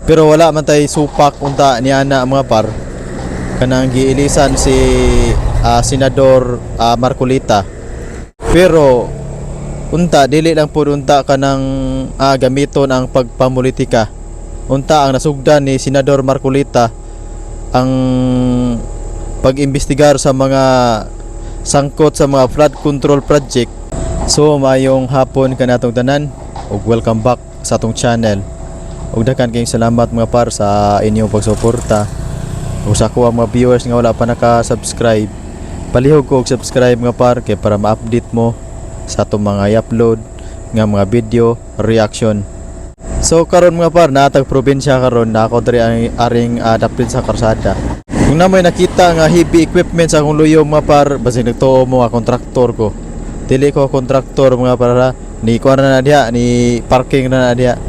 Pero wala man tay supak unta ni ana mga par kanang giilisan si Senador Marcolita. Pero unta dili lang pud unta kanang gamiton ang pagpamulitika. Unta ang nasugdan ni Senador Marcolita ang pag-imbestigar sa mga sangkot sa mga flood control project. So mayong hapon kanatong tanan ug welcome back sa atong channel. Ug daghan kayong salamat mga par sa inyong pagsuporta. Ug sa ako mga viewers nga wala pa naka-subscribe, palihog ko og subscribe mga par kay para ma-update mo sa atong mga i-upload nga mga video reaction. So karon mga par natag probinsya karon na ako diri ang aring dapit sa karsada. Kung namoy nakita nga heavy equipment sa akong luyo mga par, basig nagtuo mo nga kontraktor ko. Dili ko kontraktor mga par, ni kuha na diha, ni parking na diha.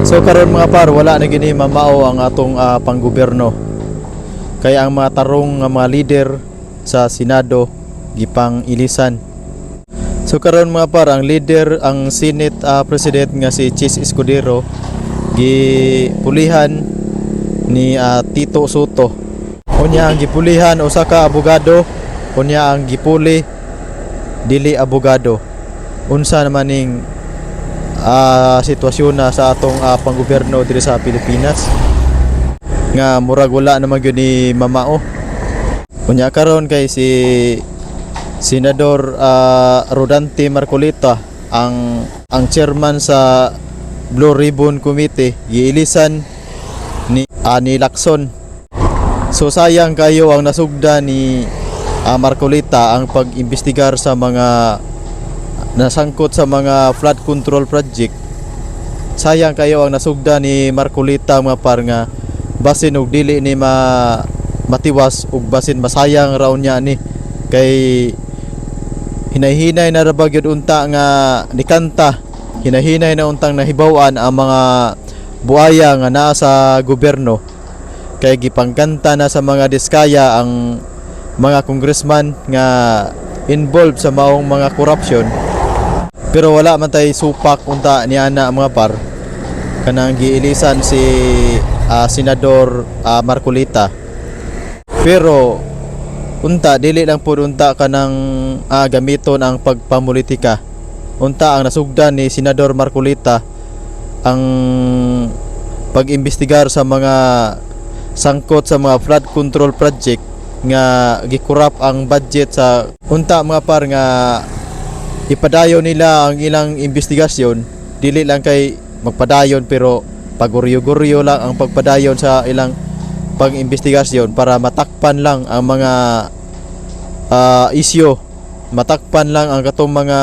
So karon mga par wala na gini mamao ang atong panggobyerno. Kaya ang mga tarong nga mga leader sa Senado gipang ilisan. So karon mga par ang leader ang Senate President nga si Chis Escudero gipulihan ni Tito Soto. Unya ang gipulihan usa ka abogado, unya ang gipuli dili abogado. Unsa naman ning sitwasyon na sa atong panggobyerno diri sa Pilipinas nga murag wala naman gyud ni mamao. Unya karon kay si Senador Rodante Marcolita ang chairman sa Blue Ribbon Committee giilisan ni Lacson. So sayang kayo ang nasugda ni Marcolita ang pag-imbestigar sa mga nasangkot sa mga flood control project. Sayang kayo ang nasugda ni Marcolita mga par nga basin og dili ni matiwas ug basin masayang raw niya ni kay hinay-hinay na ra gyud unta nga nikanta, hinay-hinay na untang nahibaw-an ang mga buaya nga naa sa gobyerno kay gipangkanta na sa mga diskaya ang mga congressman nga involved sa maong mga corruption. Pero wala man tay supak unta ni ana mga par kanang giilisan si Senador Marcolita. Pero unta dili lang pud unta kanang gamiton ang pagpamulitika. Unta ang nasugdan ni Senador Marcolita ang pag-imbestigar sa mga sangkot sa mga flood control project nga gikurap ang budget sa unta mga par nga ipadayon nila ang ilang investigasyon. Dili lang kay magpadayon pero paguryo-guryo lang ang pagpadayon sa ilang pag-investigasyon para matakpan lang ang mga isyu, matakpan lang ang katong mga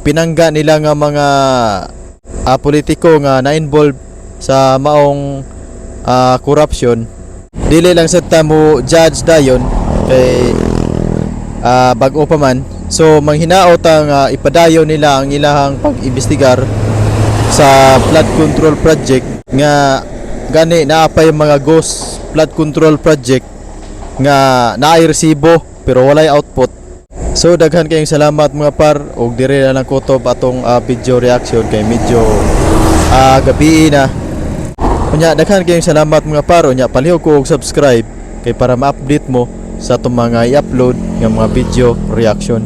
pinangga nila nga mga politiko nga na-involve sa maong corruption. Dili lang sa mo judge dayon kay bag-o pa man. So manghinaot ang ipadayon nila ang ilahang pag-imbestigar sa flood control project nga gani naa pa yung mga ghost flood control project nga naay resibo pero walay output. So daghan kayong salamat mga par ug dire na lang kutob atong video reaction kay medyo gabi na. Unya daghan kayong salamat mga par, unya palihog ko og subscribe kay para ma-update mo sa atong mga i-upload nga mga video reaction.